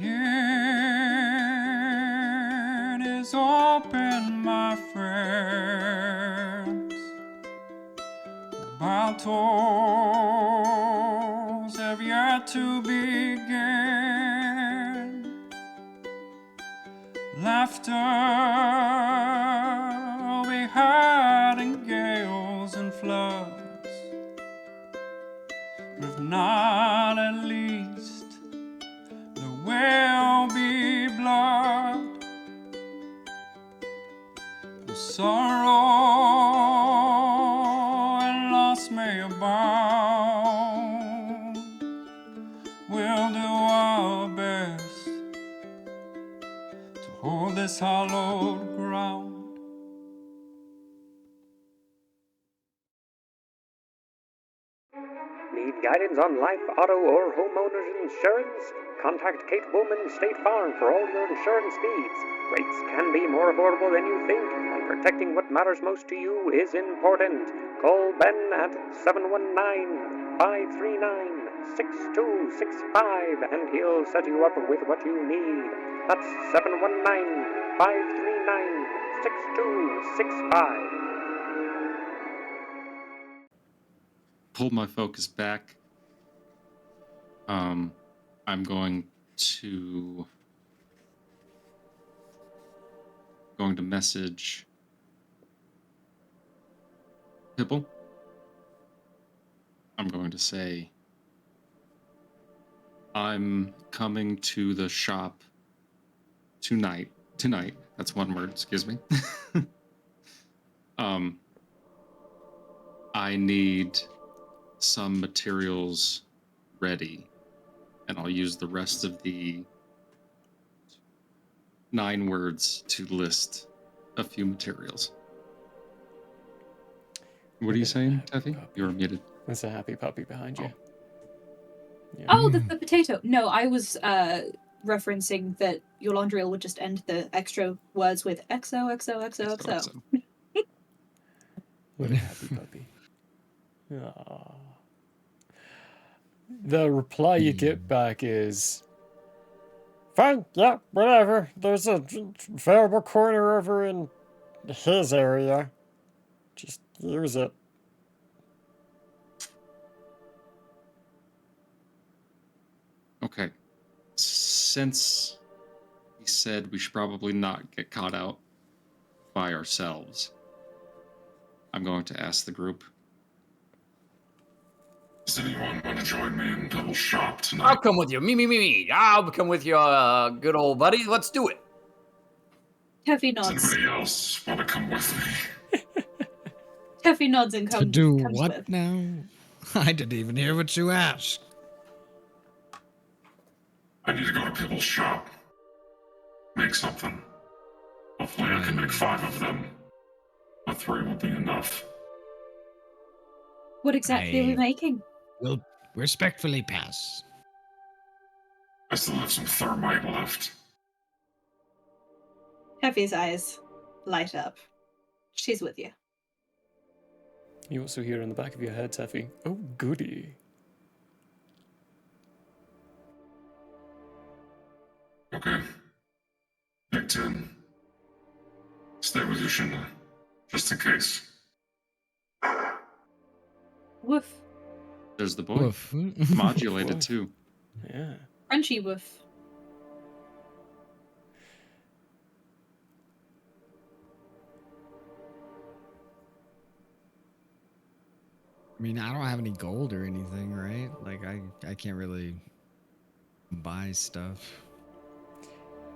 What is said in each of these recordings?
It is open, my friends. Battles have yet to begin. Laughter will be had in gales and floods. If not, at least there will be blood. The sorrow and loss may abound. We'll do our best to hold this hallowed ground. Need guidance on life, auto, or homeowners insurance? Contact Kate Woolman State Farm for all your insurance needs. Rates can be more affordable than you think, and protecting what matters most to you is important. Call Ben at 719-539-6265 and he'll set you up with what you need. That's 719-539-6265. Pull my focus back. I'm going to message Pipple. I'm going to say, I'm coming to the shop tonight. That's one word, excuse me. I need some materials ready, and I'll use the rest of the 9 words to list a few materials. What are you saying, Teffy? You're muted. There's a happy puppy behind you. Yeah. Oh, the potato. No, I was referencing that Yolandriel would just end the extra words with XOXOXOXO. What a happy puppy. Aww. The reply you get back is, fine, yeah, whatever. There's a variable corner over in his area. Just use it. Okay. Since he said we should probably not get caught out by ourselves, I'm going to ask the group. Does anyone want to join me in double shop tonight? I'll come with you. Me. I'll come with you, good old buddy. Let's do it. Teffy nods. Does anybody else want to come with me? Teffy nods and comes. To do comes what with. now? I didn't even hear what you asked. I need to go to Pibble's shop. Make something. Hopefully I can make 5 of them. But 3 will be enough. What exactly are we making? We'll respectfully pass. I still have some thermite left. Teffy's eyes light up. She's with you. You also hear in the back of your head, Teffy, oh goody. Okay. Pick 10. Stay with you, Shinda. Just in case. Woof. There's the boy. Woof. Modulated too. Yeah. Crunchy woof. I mean, I don't have any gold or anything, right? Like, I can't really buy stuff.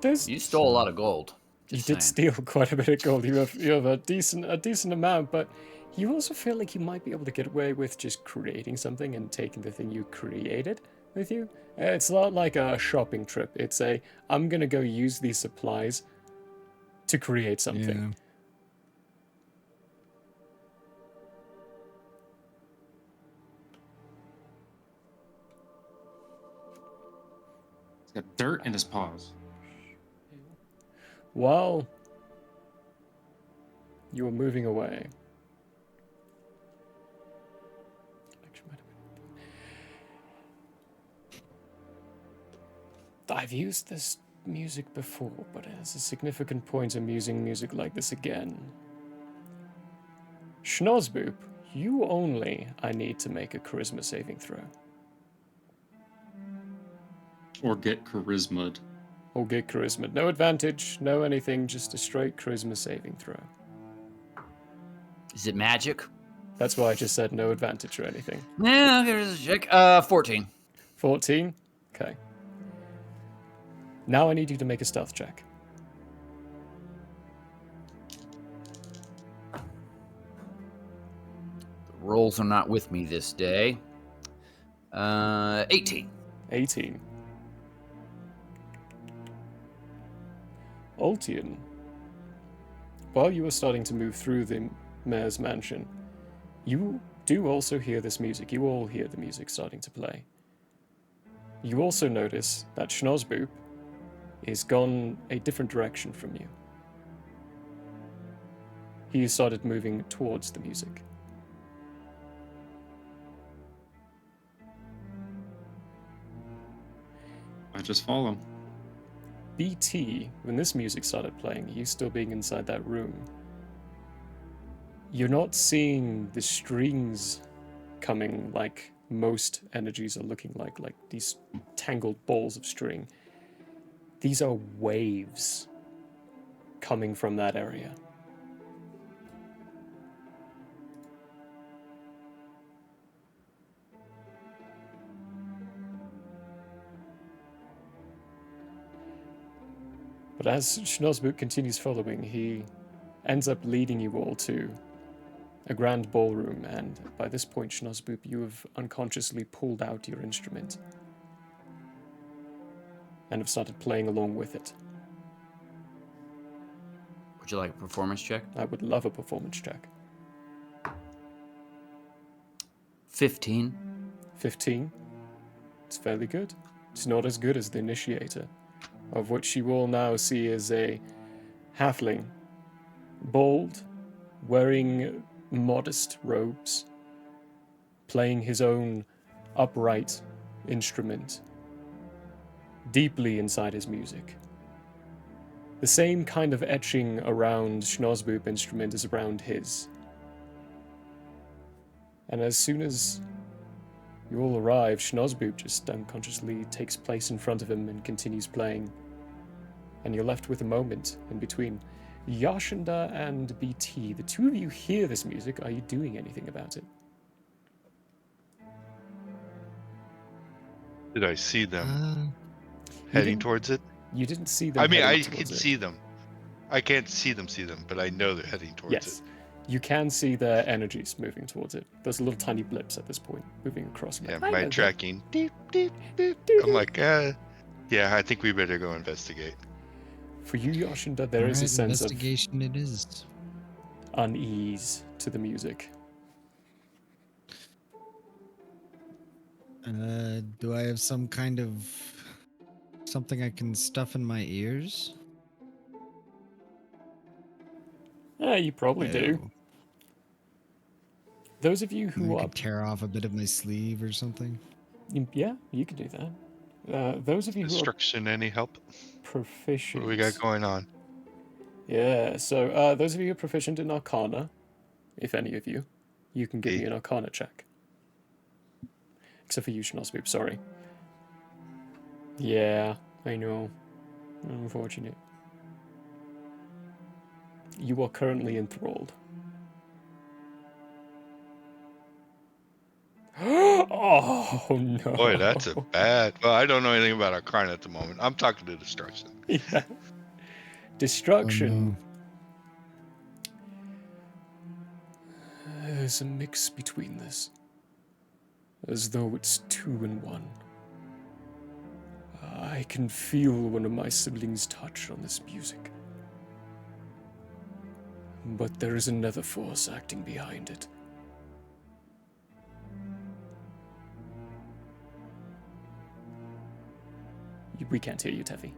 You stole a lot of gold. You did steal quite a bit of gold. You have a decent amount, but you also feel like you might be able to get away with just creating something and taking the thing you created with you. It's not like a shopping trip. It's a, I'm gonna go use these supplies to create something. Yeah. He's got dirt in his paws. While you were moving away, I've used this music before, but there's a significant point in using music like this again. Schnozboop, you only I need to make a charisma saving throw. Or get charisma'd. Or get charisma. No advantage, no anything, just a straight charisma saving throw. Is it magic? That's why I just said no advantage or anything. Yeah, here's a check. 14. 14? Okay. Now I need you to make a stealth check. The rolls are not with me this day. 18. 18. Ultian, while you are starting to move through the mayor's mansion, you do also hear this music. You all hear the music starting to play. You also notice that Schnozboop is gone a different direction from you. He has started moving towards the music. I just follow. BT, when this music started playing, you still being inside that room, you're not seeing the strings coming like most energies are looking like these tangled balls of string. These are waves coming from that area. But as Schnozboop continues following, he ends up leading you all to a grand ballroom, and by this point, Schnozboop, you have unconsciously pulled out your instrument and have started playing along with it. Would you like a performance check? I would love a performance check. 15. 15. It's fairly good. It's not as good as the Initiator, of which you all now see as a halfling, bald, wearing modest robes, playing his own upright instrument, deeply inside his music. The same kind of etching around Schnozboop instrument is around his. And as soon as you all arrive, Schnozboop just unconsciously takes place in front of him and continues playing. And you're left with a moment in between. Yashinda and BT, the two of you hear this music. Are you doing anything about it? Did I see them You heading didn't- towards it? You didn't see them. I mean, heading I can towards it. see them. I can't see them, but I know they're heading towards Yes. You can see their energies moving towards it. There's little tiny blips at this point, moving across. it. Yeah, I my know tracking. Deep, deep, deep. I'm like, yeah, I think we better go investigate. For you, Yashinda, there is a Alright, sense of investigation it is. unease to the music. Do I have some kind of something I can stuff in my ears? Yeah, you probably do. No. Those of you who Maybe I are, could tear off a bit of my sleeve or something. yeah, you can do that. Those of you who are Destruction, any help? proficient. What do we got going on? Yeah, so those of you who are proficient in Arcana, if any of you, you can give me an Arcana check. Except for you, Schnozboop, sorry. Yeah, I know. Unfortunate. You are currently enthralled. Oh no! Boy, that's a bad. Well, I don't know anything about Arcana at the moment. I'm talking to Destruction. Yeah. Destruction. There's a mix between this. As though it's 2 in 1. I can feel one of my siblings' touch on this music. But there is another force acting behind it. We can't hear you, Teffy.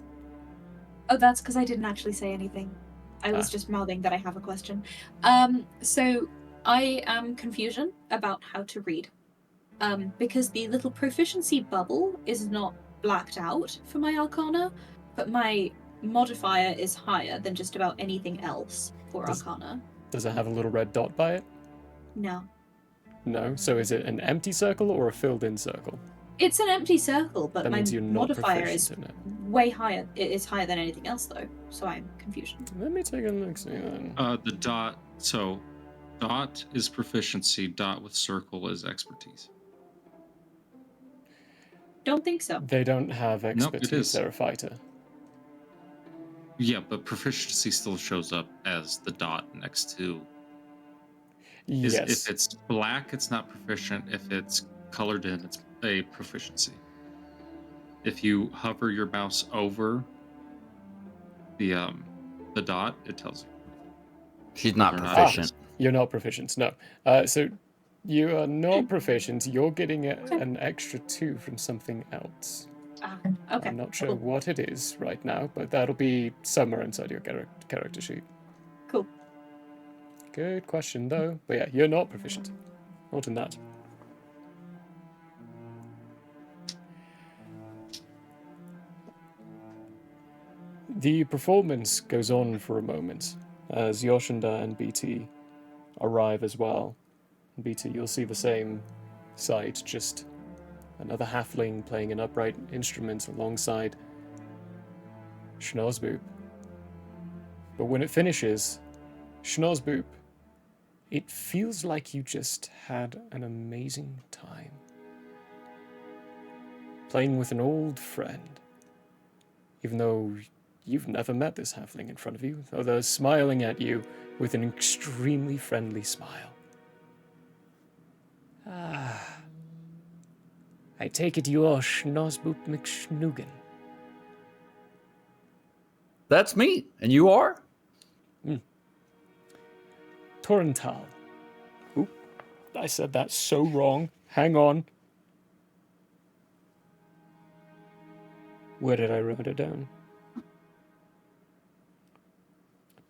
Oh, that's because I didn't actually say anything. I was Ah. just mouthing that I have a question. So I am confusion about how to read. Because the little proficiency bubble is not blacked out for my Arcana, but my modifier is higher than just about anything else for Arcana. Does it have a little red dot by it? No. No. So is it an empty circle or a filled-in circle? It's an empty circle, but That my means you're not modifier proficient is in it. way higher. It is higher than anything else, though, so I'm confused. Let me take a look. See then. The dot. So, dot is proficiency. Dot with circle is expertise. Don't think so. They don't have Nope, expertise. it is. They're a fighter. Yeah, but proficiency still shows up as the dot next to. Yes. If it's black, it's not proficient. If it's colored in, it's a proficiency. If you hover your mouse over the dot, it tells you. She's not Whether or not proficient. You're not proficient, no. So you are not proficient. You're getting an extra 2 from something else. Okay. I'm not sure Cool. what it is right now, but that'll be somewhere inside your character sheet. Cool. Good question, though. But yeah, you're not proficient. Not in that. The performance goes on for a moment as Yoshinda and BT arrive as well. BT, you'll see the same sight, just another halfling playing an upright instrument alongside Schnozboop. But when it finishes, Schnozboop, it feels like you just had an amazing time. Playing with an old friend. Even though you've never met this halfling in front of you, though they're smiling at you with an extremely friendly smile. Ah. I take it you're Schnozboop McShnoogan. That's me. And you are? Torrental. Oop, I said that so wrong. Hang on. Where did I write it down?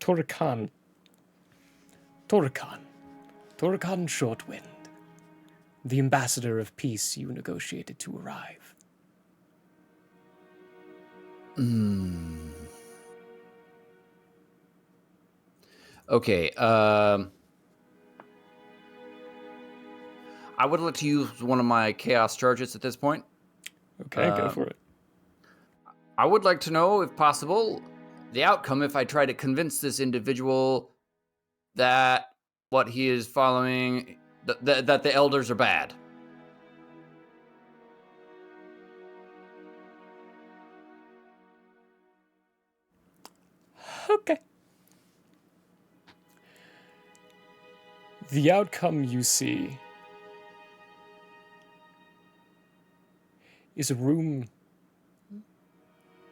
Torrican. Torrican Shortwind. The ambassador of peace you negotiated to arrive. Okay, I would like to use one of my chaos charges at this point. Okay, go for it. I would like to know, if possible, the outcome if I try to convince this individual that what he is following, that the elders are bad. Okay. The outcome you see is a room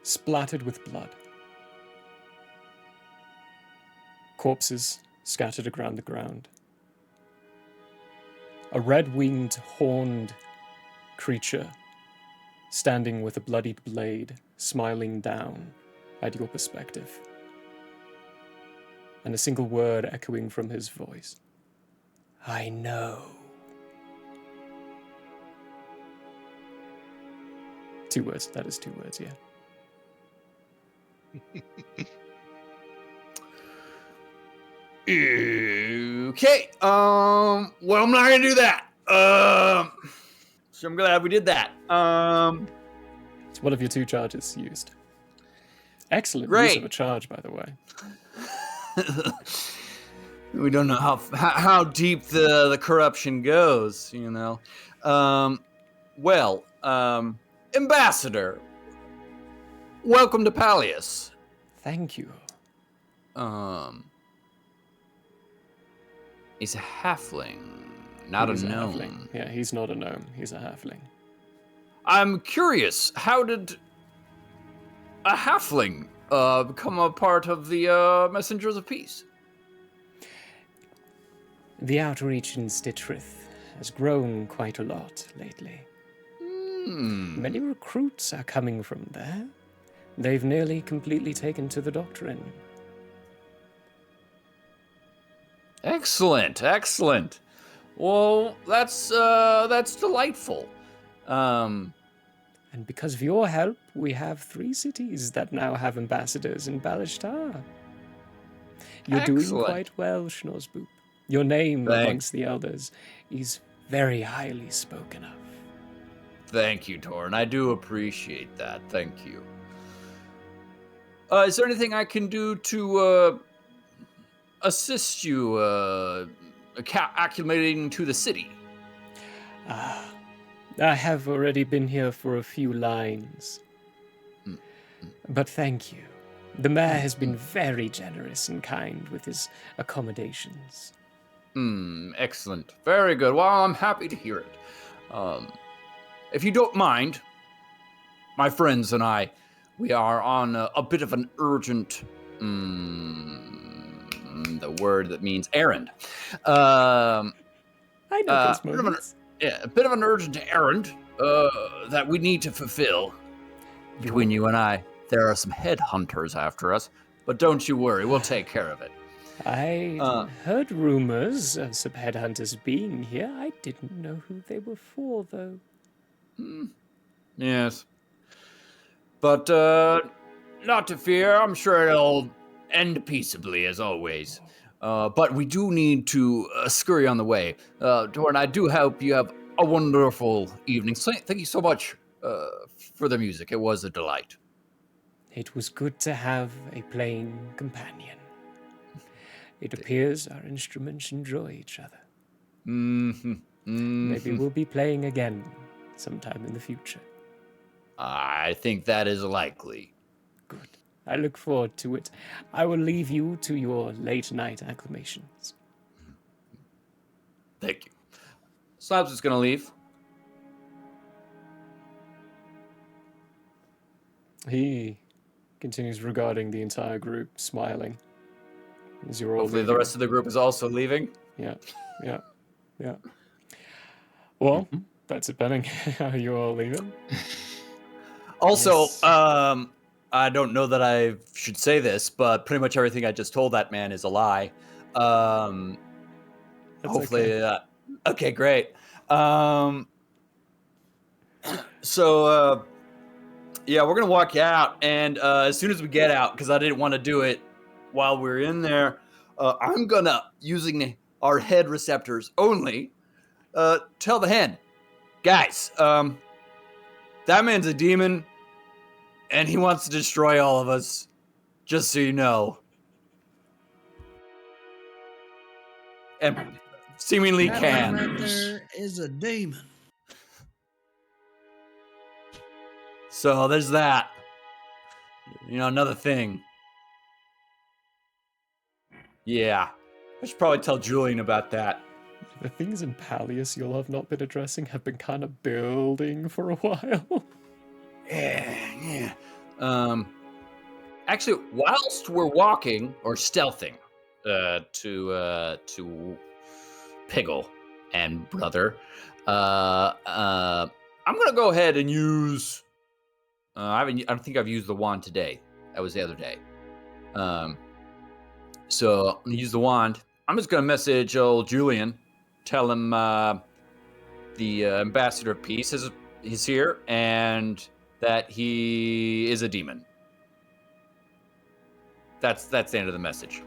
splattered with blood. Corpses scattered around the ground. A red-winged, horned creature standing with a bloodied blade, smiling down at your perspective. And a single word echoing from his voice. I know. 2 words, that is 2 words, yeah. Okay, well, I'm not gonna do that. So I'm glad we did that. It's one of your 2 charges used. Excellent use Great. of a charge, by the way. We don't know how deep the corruption goes, you know. Ambassador, welcome to Pallius. Thank you. He's a halfling, not He's a gnome. halfling. Yeah, he's not a gnome. He's a halfling. I'm curious, how did a halfling become a part of the Messengers of Peace? The outreach in Stittrith has grown quite a lot lately. Many recruits are coming from there. They've nearly completely taken to the doctrine. Excellent. Well, that's delightful. And because of your help, we have 3 cities that now have ambassadors in Balishtar. You're doing Excellent. quite well, Schnorzboop. Your name Thanks. amongst the elders is very highly spoken of. Thank you, Torn. I do appreciate that. Thank you. Is there anything I can do to assist you acclimating to the city? I have already been here for a few lines. But thank you. The mayor has been very generous and kind with his accommodations. Excellent. Very good. Well, I'm happy to hear it. If you don't mind, my friends and I, we are on a bit of an urgent, the word that means errand. I know those moments. A bit of an urgent errand that we need to fulfill. Between you and I, there are some headhunters after us, but don't you worry, we'll take care of it. I heard rumors of some headhunters being here. I didn't know who they were for, though. Yes. But not to fear, I'm sure it'll end peaceably, as always. But we do need to scurry on the way. Dorn, I do hope you have a wonderful evening. Thank you so much for the music. It was a delight. It was good to have a playing companion. It appears our instruments enjoy each other. Maybe we'll be playing again sometime in the future. I think that is likely. Good. I look forward to it. I will leave you to your late night acclamations. Thank you. Slabs is going to leave. He continues regarding the entire group, smiling. As you're all Hopefully the leaving. rest of the group is also leaving. Yeah. Well, that's it, Benning. Are you all leaving? Also, Yes. I don't know that I should say this, but pretty much everything I just told that man is a lie. Hopefully, okay. Okay, great. So, yeah, we're gonna walk out, and as soon as we get out, because I didn't want to do it while we're in there, I'm gonna, using our head receptors only, tell the hen, guys, that man's a demon, and he wants to destroy all of us, just so you know. And seemingly That can. man right there is a demon. So there's that. Another thing. Yeah. I should probably tell Julian about that. The things in Pallius you'll have not been addressing have been kind of building for a while. Yeah. Actually, whilst we're walking or stealthing to Piggle and Brother, I'm gonna go ahead and use. I don't think I've used the wand today. That was the other day. So I'm gonna use the wand. I'm just gonna message old Julian, tell him the ambassador of peace is here and that he is a demon. That's the end of the message.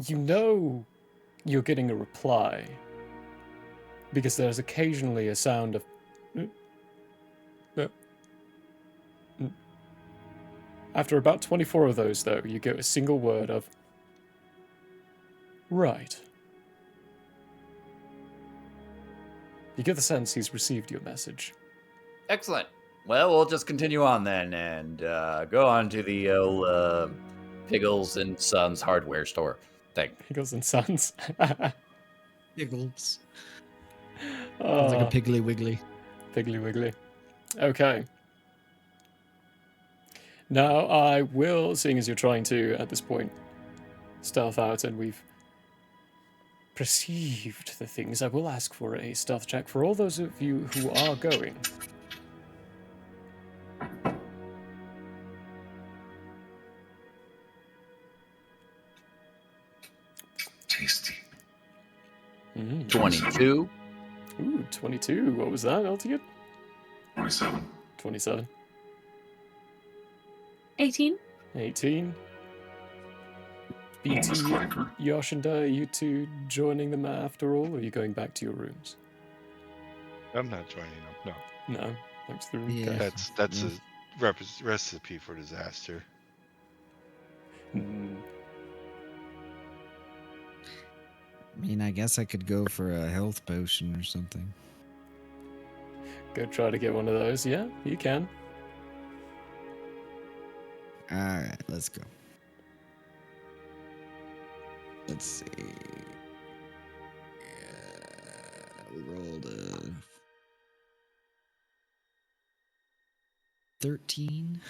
You know you're getting a reply because there's occasionally a sound of After about 24 of those, though, you get a single word of right. You get the sense he's received your message. Excellent. Well, we'll just continue on then and go on to the old Piggles and Sons hardware store thing. Piggles and Sons. Piggles. Sounds like a Piggly Wiggly. Piggly Wiggly. Okay. Now I will, seeing as you're trying to, at this point, stealth out and we've perceived the things, I will ask for a stealth check for all those of you who are going. Tasty. 22. 22. What was that, Eltiot? 27. 27. 18. 18. BT, Almost clanker. Yoshinda, are you two joining them after all, or are you going back to your rooms? I'm not joining them. No, No, back to the room. Yeah. Okay. that's a recipe for disaster. Hmm. I mean, I guess I could go for a health potion or something. Go try to get one of those. Yeah, you can. All right, let's go. Let's see. We rolled a 13.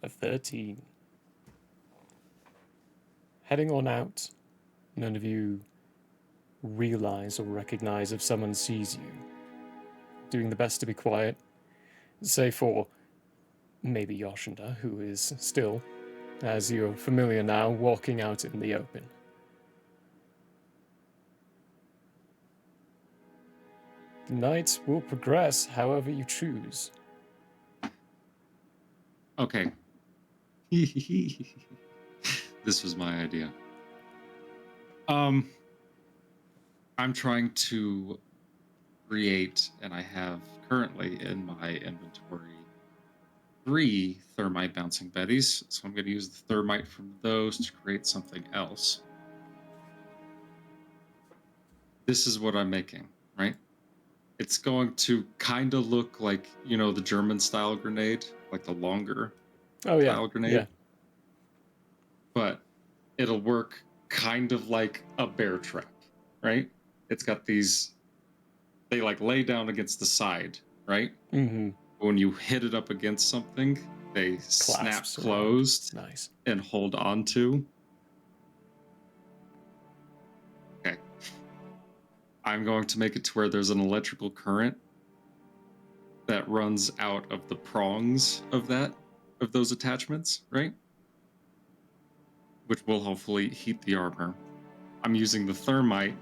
A 13. Heading on out, none of you realize or recognize if someone sees you. Doing the best to be quiet, save for maybe Yoshinda, who is still, as you're familiar now, walking out in the open. The night will progress however you choose. Okay. This was my idea. I'm trying to create, and I have currently in my inventory 3 thermite bouncing betties. So I'm going to use the thermite from those to create something else. This is what I'm making, right? It's going to kind of look like, the German style grenade, like the longer Oh yeah, style grenade. yeah. But it'll work kind of like a bear trap, right? It's got these, they like lay down against the side, right? Mm-hmm. When you hit it up against something, they snap Clasps closed around. Nice. and hold on to. Okay. I'm going to make it to where there's an electrical current that runs out of the prongs of those attachments, right? Which will hopefully heat the armor. I'm using the thermite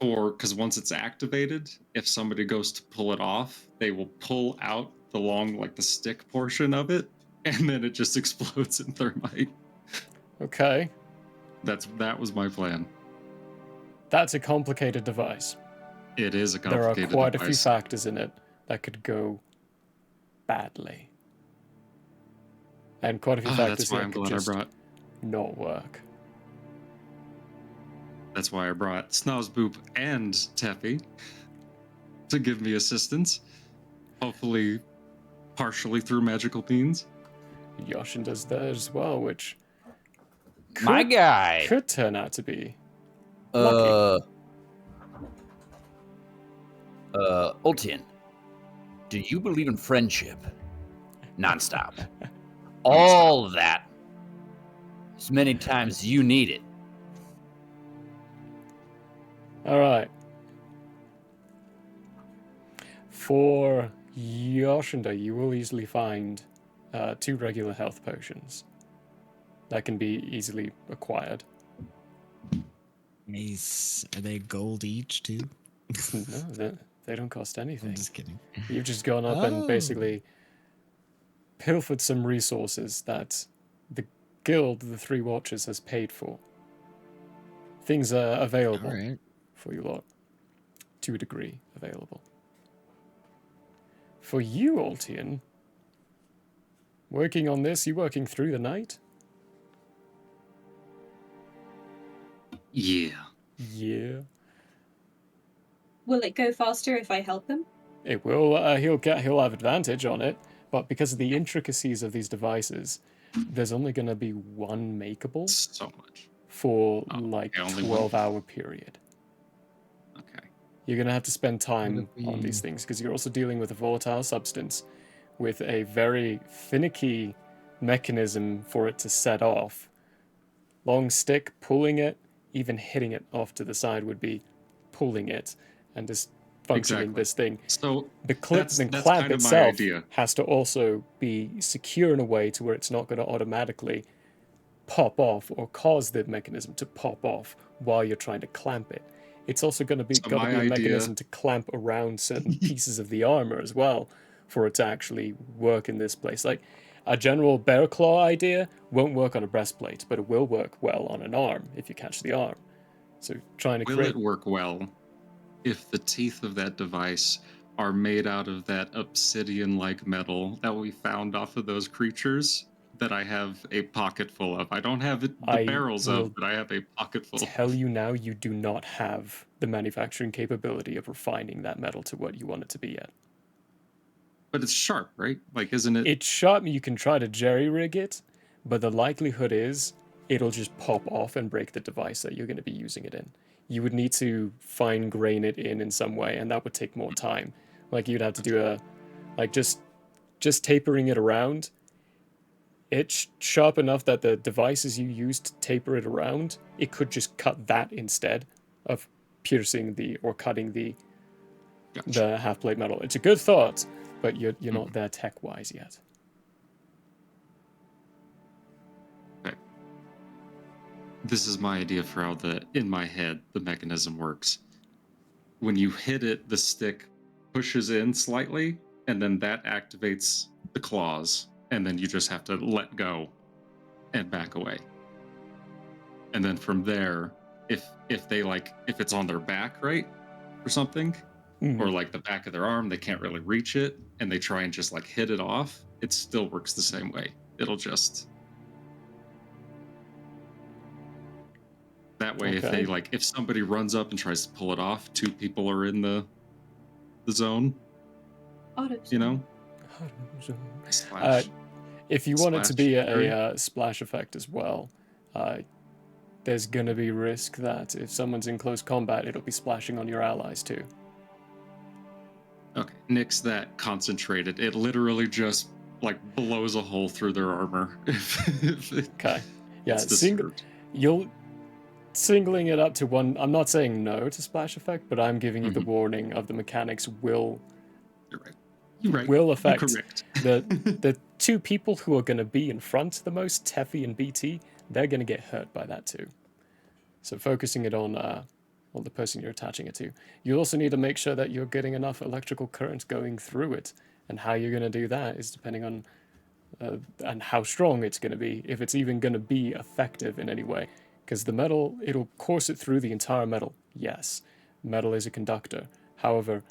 because once it's activated, if somebody goes to pull it off, they will pull out the long, like the stick portion of it, and then it just explodes in thermite. Okay. That was my plan. That's a complicated device. It is a There are complicated quite a few device. factors in it that could go badly. And quite a few factors That's why that I'm could glad I just brought. not work. That's why I brought Snozboop and Teffy to give me assistance. Hopefully, partially through magical means. Yoshin does that as well, which My guy. could turn out to be lucky. Ultian, do you believe in friendship? Nonstop. All of that. As many times as you need it. All right. For Yoshinda, you will easily find 2 regular health potions that can be easily acquired. Nice. Are they gold each too? No, they don't cost anything. I'm just kidding. You've just gone up and Oh. basically pilfered some resources that the guild, the 3 Watchers, has paid for. Things are available All right. for you lot. To a degree, available. For you, Altian, working on this, you working through the night? Yeah. Yeah. Will it go faster if I help him? It will. He'll have advantage on it, but because of the intricacies of these devices, there's only going to be one makeable So much. for Oh, like okay, only 12-hour period. Okay. You're going to have to spend time What if on we- these things because you're also dealing with a volatile substance with a very finicky mechanism for it to set off. Long stick, pulling it, even hitting it off to the side would be pulling it and just functioning Exactly. this thing. So The clip that's and kind clamp of my itself idea. has to also be secure in a way to where it's not going to automatically pop off or cause the mechanism to pop off while you're trying to clamp it. It's also going to be So got to my be a idea- mechanism to clamp around certain pieces of the armor as well for it to actually work in this place. Like a general bear claw idea won't work on a breastplate, but it will work well on an arm if you catch the arm. So trying to Will create it work well if the teeth of that device are made out of that obsidian-like metal that we found off of those creatures that I have a pocket full of? I don't have the I barrels will of, but I have a pocket full. tell you now, you do not have the manufacturing capability of refining that metal to what you want it to be yet. But it's sharp, right? Like, isn't it? It's sharp. You can try to jerry-rig it, but the likelihood is it'll just pop off and break the device that you're going to be using it in. You would need to fine grain it in some way, and that would take more time. Like you'd have to do just tapering it around. It's sharp enough that the devices you use to taper it around, it could just cut that instead of piercing or cutting the Gotcha. half-plate metal. It's a good thought, but you're not there tech-wise yet. Okay. This is my idea for how in my head, the mechanism works. When you hit it, the stick pushes in slightly, and then that activates the claws, and then you just have to let go and back away. And then from there, if it's on their back, right, or something, or like the back of their arm, they can't really reach it, and they try and just like hit it off, it still works the same way. It'll just that way. Okay. If somebody runs up and tries to pull it off, 2 people are in the zone. You know. Splash. If you want it to Splash be area. a splash effect as well, there's going to be risk that if someone's in close combat, it'll be splashing on your allies too. Okay, nix that concentrated. It literally just like blows a hole through their armor. Okay. Yeah, it's disturbed. you'll singling it up to one. I'm not saying no to splash effect, but I'm giving you the warning of the mechanics will You're right. You're right. will affect You're correct. the 2 people who are going to be in front the most, Teffy and BT. They're going to get hurt by that too. So focusing it on the person you're attaching it to. You also need to make sure that you're getting enough electrical current going through it, and how you're going to do that is depending on and how strong it's going to be, if it's even going to be effective in any way. Because the metal, it'll course it through the entire metal. Yes, metal is a conductor. However,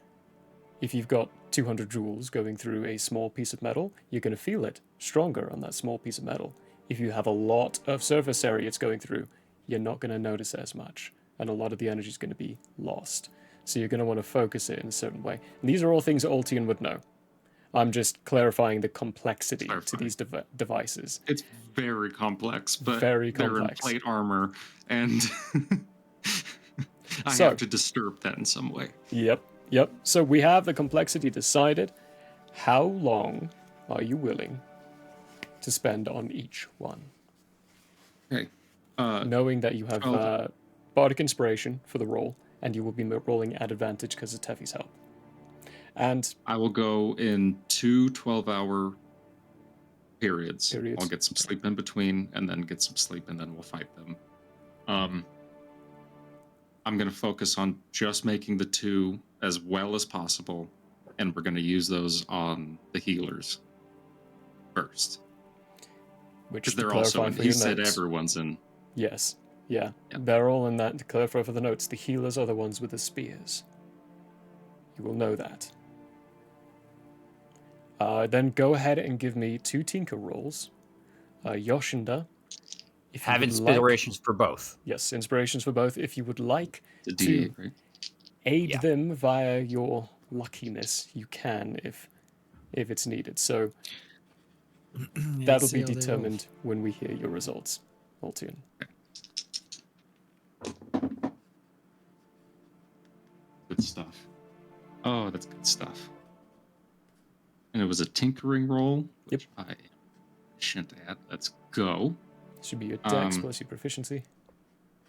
if you've got 200 joules going through a small piece of metal, you're going to feel it stronger on that small piece of metal. If you have a lot of surface area it's going through, you're not going to notice as much, and a lot of the energy is going to be lost. So you're going to want to focus it in a certain way. And these are all things Altian would know. I'm just clarifying the complexity to these devices. It's very complex, but Very they're in complex. plate armor, and I So- have to disturb that in some way. Yep. So we have the complexity decided. How long are you willing to spend on each one? Okay. Knowing that you have Oh. Bardic Inspiration for the roll, and you will be rolling at advantage because of Teffy's help. And I will go in 2 12-hour periods. I'll get some sleep in between, and then get some sleep, and then we'll fight them. I'm going to focus on just making the 2 as well as possible, and we're going to use those on the healers first. which Because to they're also clarify in, for he your said notes. everyone's in. Yes. Yeah. Yep. They're all in that. To clarify for the notes, the healers are the ones with the spears. You will know that. Then go ahead and give me 2 Tinker rolls. Yoshinda, if you Have would inspirations for both. yes, inspirations for both. If you would like The to D8, right? aid Yeah. them via your luckiness, you can if it's needed. So that'll be determined when we hear your results, Altian. Good stuff. Oh, that's good stuff. And it was a tinkering roll, which I shouldn't add. Let's go. Should be your dex plus your proficiency.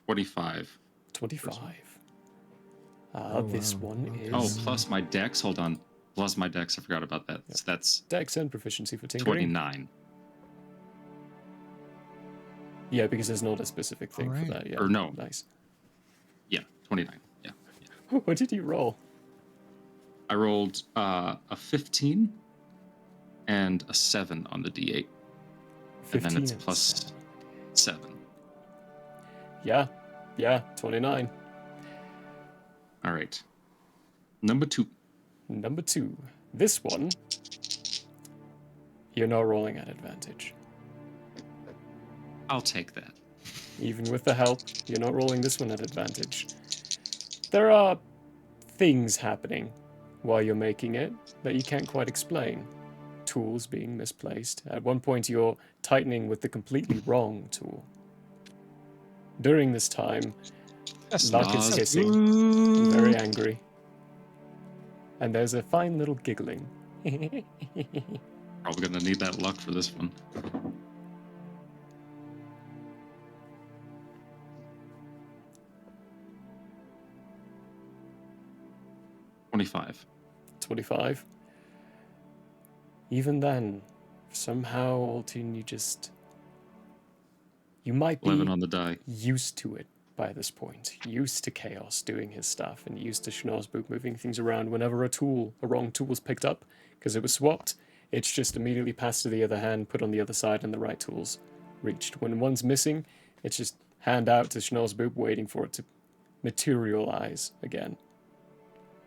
25. 25. Oh, This wow. one Okay. is Oh, plus my dex. Hold on. Plus my dex. I forgot about that. Yep. So that's dex and proficiency for tinkering. 29. Yeah, because there's not a specific thing Alright. for that. Yeah. Or no. Nice. Yeah, 29. Yeah. What did you roll? I rolled a 15 and a 7 on the d8. And then 15 it's and plus 7. 7. Yeah, 29. All right. Number 2. Number 2. This one, you're not rolling at advantage. I'll take that. Even with the help, you're not rolling this one at advantage. There are things happening while you're making it that you can't quite explain. Tools being misplaced. At one point, you're tightening with the completely wrong tool. During this time, Luck is hissing, very angry. And there's a fine little giggling. Probably gonna need that luck for this one. $25. 25. Even then, somehow, Altine, you might be 11 on the die. used to it by this point. Used to Chaos doing his stuff, and used to Schnauzboop moving things around whenever a wrong tool was picked up, because it was swapped. It's just immediately passed to the other hand, put on the other side, and the right tool's reached. When one's missing, it's just hand out to Schnauzboop, waiting for it to materialize again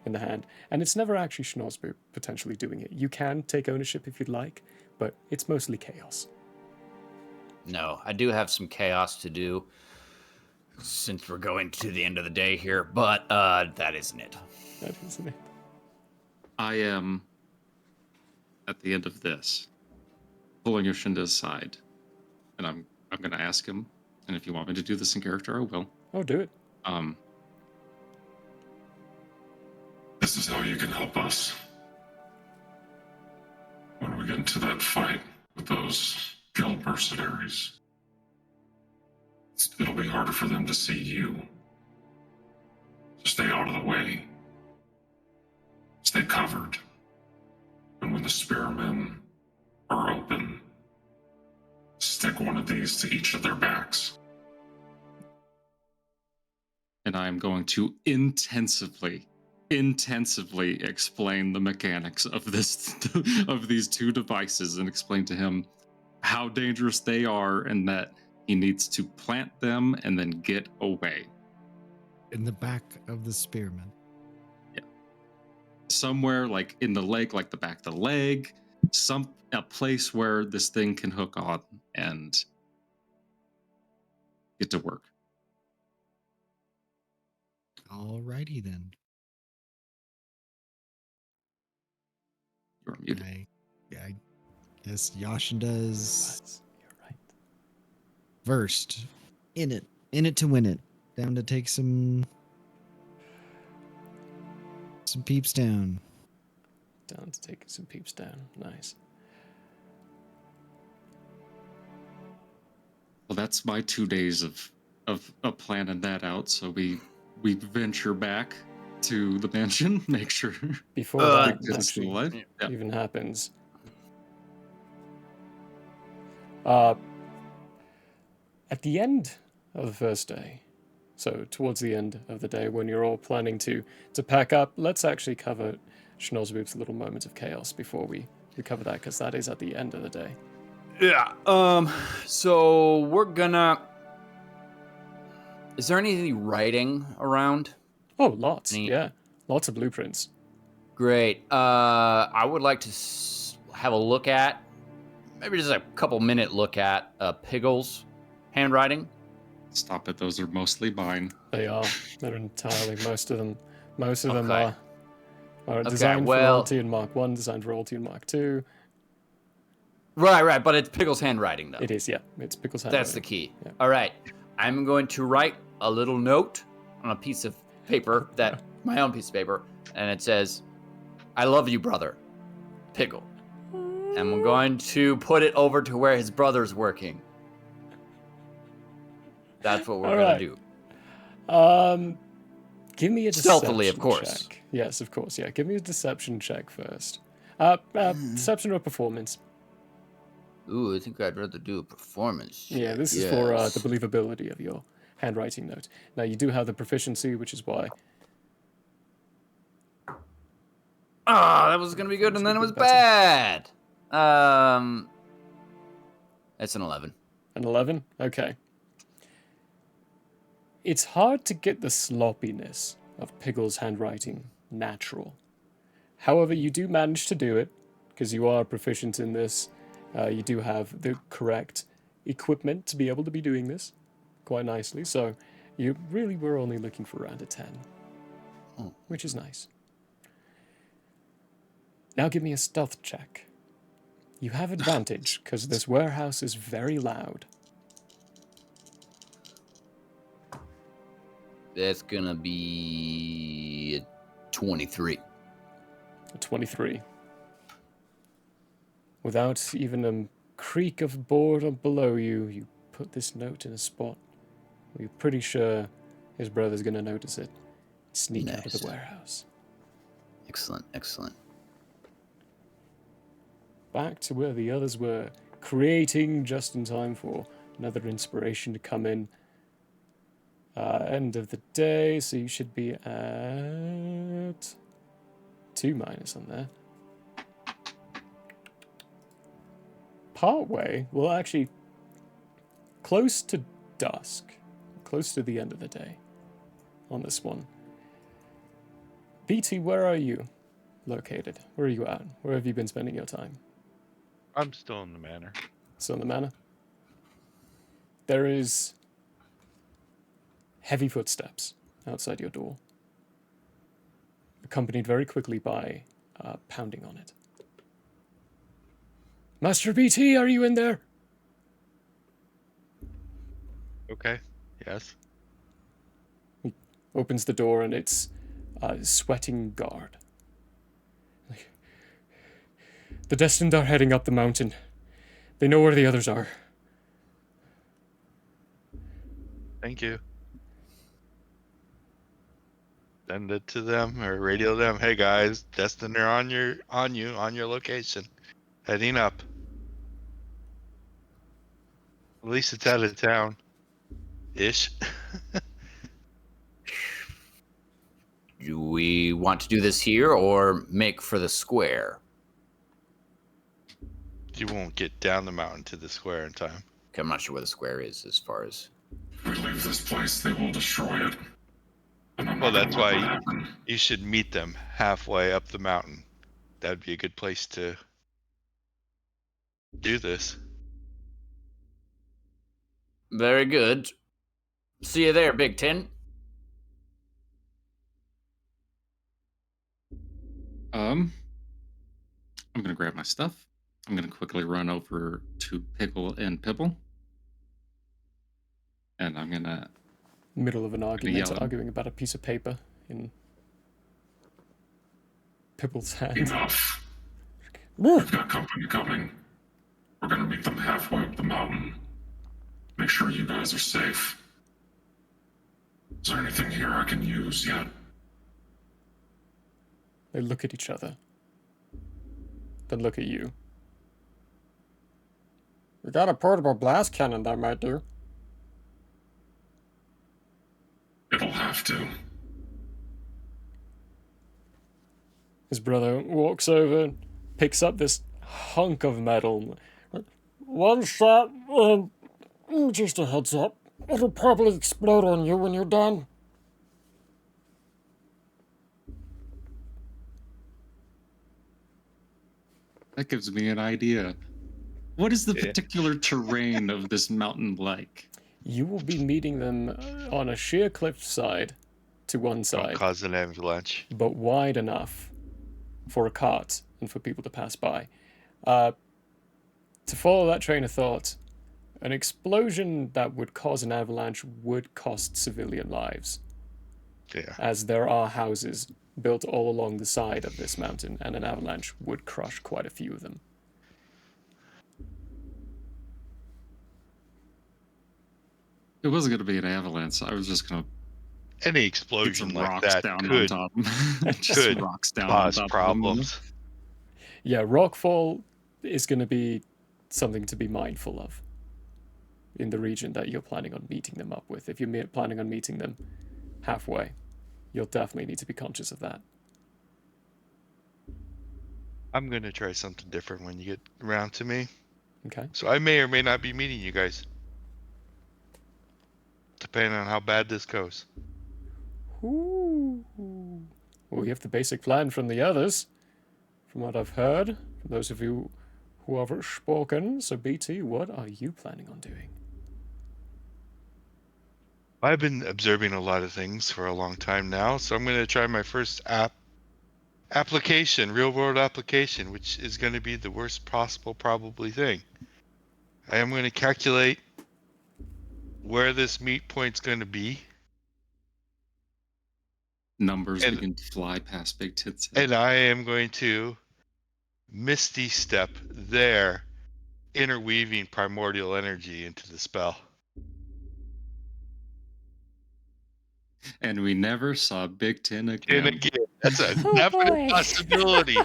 in the hand. And it's never actually Schnauzboop potentially doing it. You can take ownership if you'd like, but it's mostly Chaos. No, I do have some chaos to do since we're going to the end of the day here, but that isn't it. That isn't it. I am, at the end of this, pulling Yoshinda aside, and I'm going to ask him, and if you want me to do this in character, I will. Oh, do it. This is how you can help us. When we get into that fight with those guild mercenaries, it'll be harder for them to see you. So stay out of the way. Stay covered. And when the spearmen are open, stick one of these to each of their backs. And I am going to intensively explain the mechanics of this of these two devices and explain to him how dangerous they are and that he needs to plant them and then get away. In the back of the spearman. Yeah. Somewhere like in the leg, like the back of the leg, a place where this thing can hook on and get to work. Alrighty then. You're muted. I guess Yashinda's You're right. versed in it to win it. Down to take some peeps down. Down to taking some peeps down. Nice. Well, that's my 2 days of planning that out. So we venture back to the mansion, make sure Before that it's still actually alive. Yeah. even happens, at the end of the first day, so towards the end of the day when you're all planning to pack up, let's actually cover Schnauzboop's little moments of chaos before we cover that, because that is at the end of the day. Yeah. So we're gonna. Is there any writing around? Oh, lots. Neat. Yeah, lots of blueprints. Great. I would like to have a look at, maybe just a couple minute look at Piggle's handwriting. Stop it. Those are mostly mine. They are. They're entirely most of them. Most of them Okay. are Okay, designed well- for royalty in Mark 1, designed for royalty in Mark 2. Right. But it's Piggle's handwriting, though. It is, yeah. It's Pickle's hand. That's the key. Yeah. All right. I'm going to write a little note on a piece of paper, my own piece of paper, and it says, "I love you, brother, Piggle." And I'm going to put it over to where his brother's working. That's what we're All going right. to do. Give me a deception Stealthily, of course. check. Yes, of course, yeah. Give me a deception check first. Deception or performance? Ooh, I think I'd rather do a performance check. Yeah, this is for the believability of your handwriting note. Now, you do have the proficiency, which is why... Ah, that was gonna be good, and then it was bad. It's an 11. An 11? Okay. It's hard to get the sloppiness of Piggle's handwriting natural. However, you do manage to do it, because you are proficient in this. You do have the correct equipment to be able to be doing this quite nicely, so you really were only looking for around a 10, which is nice. Now give me a stealth check. You have advantage, because this warehouse is very loud. That's gonna be a 23. A 23. Without even a creak of board below you, you put this note in a spot where you're pretty sure his brother's going to notice it. Sneak out of the warehouse. Excellent, excellent. Back to where the others were, creating just in time for another inspiration to come in. End of the day, so you should be at 2 minus on there. Partway, well, actually, close to dusk, close to the end of the day on this one. BT, where are you located? Where are you at? Where have you been spending your time? I'm still in the manor. Still in the manor? There is heavy footsteps outside your door, accompanied very quickly by pounding on it. Master BT, are you in there? Okay. Yes. He opens the door and it's a sweating guard. The Destined are heading up the mountain. They know where the others are. Thank you. Send it to them or radio them. Hey guys, Destined are on your location. Heading up. At least it's out of town. Ish. Do we want to do this here or make for the square? You won't get down the mountain to the square in time. Okay, I'm not sure where the square is as far as... If we leave this place, they will destroy it. And I'm Well, not that's gonna let why that happen. you should meet them halfway up the mountain. That'd be a good place to do this. Very good. See you there, Big Ten. I'm gonna grab my stuff. I'm gonna quickly run over to Pickle and Pibble, and I'm gonna Middle of an argument, yell at him. arguing about a piece of paper in Pibble's hand. Enough. We've got company coming. We're gonna meet them halfway up the mountain. Make sure you guys are safe. Is there anything here I can use yet? They look at each other, then look at you. We got a portable blast cannon that might do. It'll have to. His brother walks over, picks up this hunk of metal. One shot, just a heads up. It'll probably explode on you when you're done. That gives me an idea. What is the particular terrain of this mountain like? You will be meeting them on a sheer cliffside to one Don't side, cause an avalanche. but wide enough for a cart and for people to pass by. To follow that train of thought, an explosion that would cause an avalanche would cost civilian lives, Yeah. as there are houses built all along the side of this mountain, and an avalanche would crush quite a few of them. It wasn't going to be an avalanche. I was just going to Any get explosion some like rocks that down on could top. Just could rocks down on cause top problems. Yeah, rockfall is going to be something to be mindful of in the region that you're planning on meeting them up with. If you're planning on meeting them halfway, you'll definitely need to be conscious of that. I'm gonna try something different when you get around to me. Okay. So I may or may not be meeting you guys, depending on how bad this goes. Ooh. Well, we have the basic plan from the others, from what I've heard, from those of you who have spoken. So, BT, what are you planning on doing? I've been observing a lot of things for a long time now, so I'm gonna try my first application, real world application, which is gonna be the worst possible probably thing. I am gonna calculate where this meet point's gonna be. Numbers And- begin to fly past Big Tits. And I am going to Misty Step there, interweaving primordial energy into the spell. And we never saw Big Tin And again. again, that's a Oh, definite boy. possibility.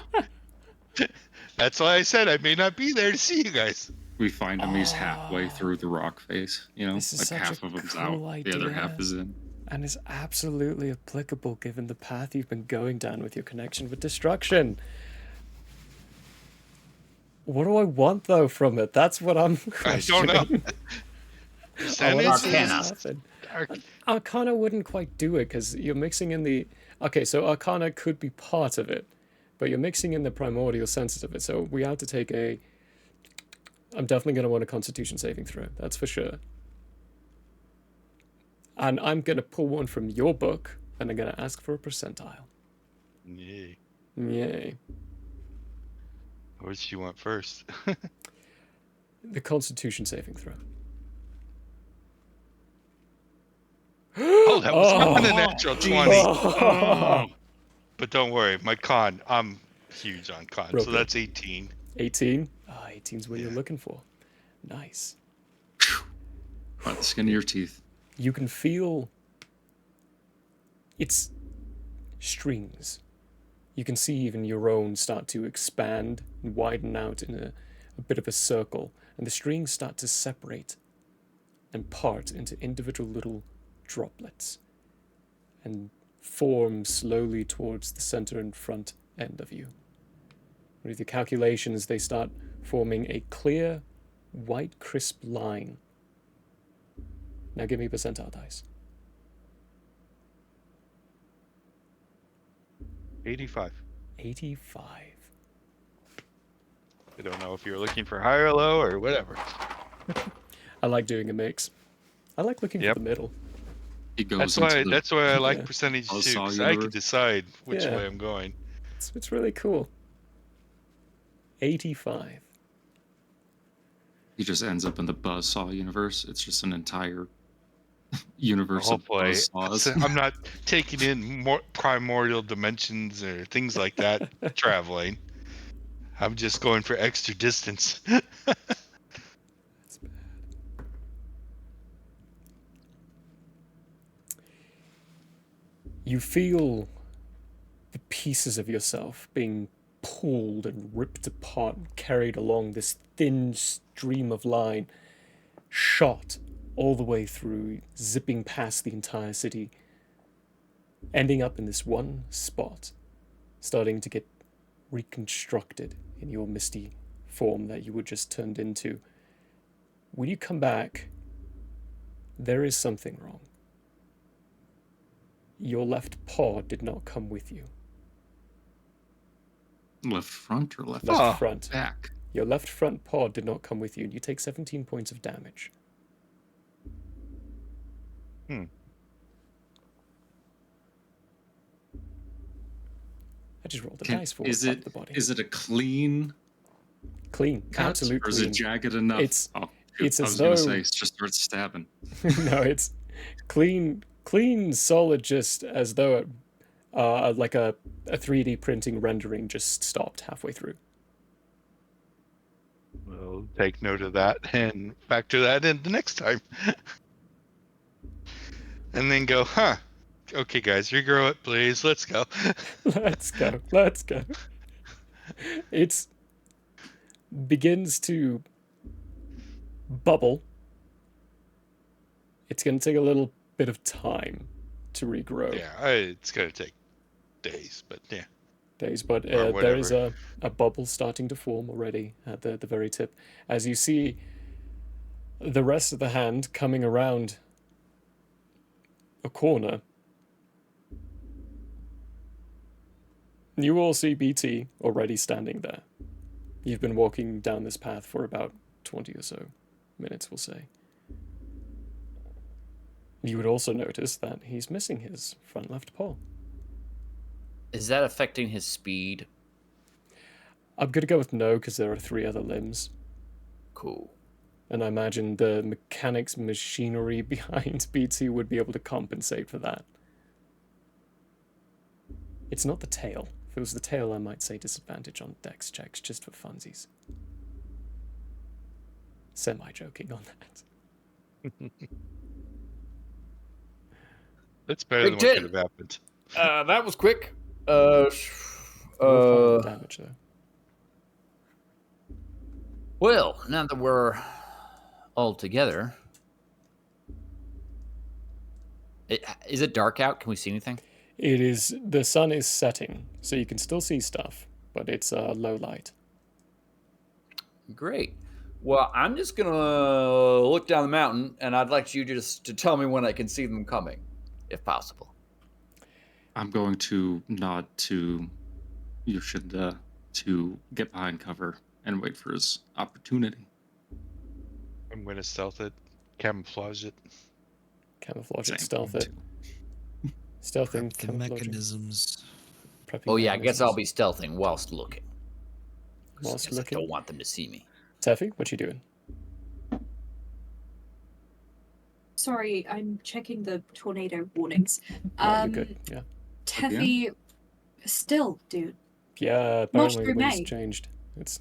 That's why I said I may not be there to see you guys. We find him, he's halfway through the rock face. You know, This is like such half a of him's cool out, the other half idea. is in. And is absolutely applicable given the path you've been going down with your connection with destruction. What do I want, though, from it? That's what I'm I don't know. questioning. I want to see this Arcana. happen. Arc- Arcana wouldn't quite do it because you're mixing in the. Okay, so Arcana could be part of it, but you're mixing in the primordial senses of it. So we have to take a. I'm definitely going to want a Constitution saving throw. That's for sure. And I'm going to pull one from your book, and I'm going to ask for a percentile. Yay. Yay. Which you want first? The Constitution saving throw. Oh, that was not a Oh. natural 20. Oh. But don't worry, my con, I'm huge on con, Real so good. that's 18. 18? 18's what you're Yeah. looking for. Nice. By the skin of your teeth. You can feel its strings. You can see even your own start to expand and widen out in a bit of a circle, and the strings start to separate and part into individual little droplets and form slowly towards the center and front end of you. With the calculations, they start forming a clear, white, crisp line. Now give me percentile dice. 85. 85. I don't know if you're looking for high or low or whatever. I like doing a mix. I like looking Yep. for the middle. He goes That's into why the that's why I like Yeah. percentage too, Buzzsaw 'cause I can universe. decide which Yeah. way I'm going. It's really cool. 85. he just ends up in the Buzzsaw universe. It's just an entire universe of Hopefully, buzzsaws. I'm not taking in more primordial dimensions or things like that traveling. I'm just going for extra distance. That's bad. You feel the pieces of yourself being pulled and ripped apart and carried along this thin stream of line, shot all the way through, zipping past the entire city, ending up in this one spot, starting to get reconstructed in your misty form that you were just turned into. When you come back, there is something wrong. Your left paw did not come with you. Left front or left Left front. back? Your left front paw did not come with you, and you take 17 points of damage. I just rolled the dice for what's up the body. Is it a clean Clean, cut, absolute or is clean. it jagged enough? It's- oh, it's I as was gonna though- say it's just starts stabbing. No, it's clean, solid, just as though it, like a 3D printing rendering just stopped halfway through. We'll take note of that and factor that in the next time. And then go, huh? Okay, guys, regrow it, please. Let's go. Let's go. It's begins to bubble. It's going to take a little bit of time to regrow. Yeah, it's gonna take days, but yeah. Days, but Or there is whatever. a bubble starting to form already at the very tip. As you see the rest of the hand coming around a corner, you all see BT already standing there. You've been walking down this path for about 20 or so minutes, we'll say. You would also notice that he's missing his front left paw. Is that affecting his speed? I'm going to go with no, because there are 3 other limbs. Cool. And I imagine the mechanics machinery behind BT would be able to compensate for that. It's not the tail. If it was the tail, I might say disadvantage on dex checks, just for funsies. Semi-joking on that. That's better Big than what 10. could have happened. That was quick. We'll find damage, though. Well, now that we're all together, is it dark out? Can we see anything? It is. The sun is setting, so you can still see stuff, but it's low light. Great. Well, I'm just gonna look down the mountain, and I'd like you just to tell me when I can see them coming, if possible. I'm going to nod to Yoshida to get behind cover and wait for his opportunity. I'm gonna stealth it, camouflage it. Camouflage Same, it, stealth me it. too. Stealthing, Prep the camouflaging. mechanisms. Prepping Oh yeah, I guess I'll mechanisms. be stealthing whilst looking. 'Cause I Whilst guess I looking? don't want them to see me. Teffy, what you doing? Sorry, I'm checking the tornado warnings. Oh, you're good. Yeah. Teffy, still, dude. Yeah, March apparently the through wind's May. changed. It's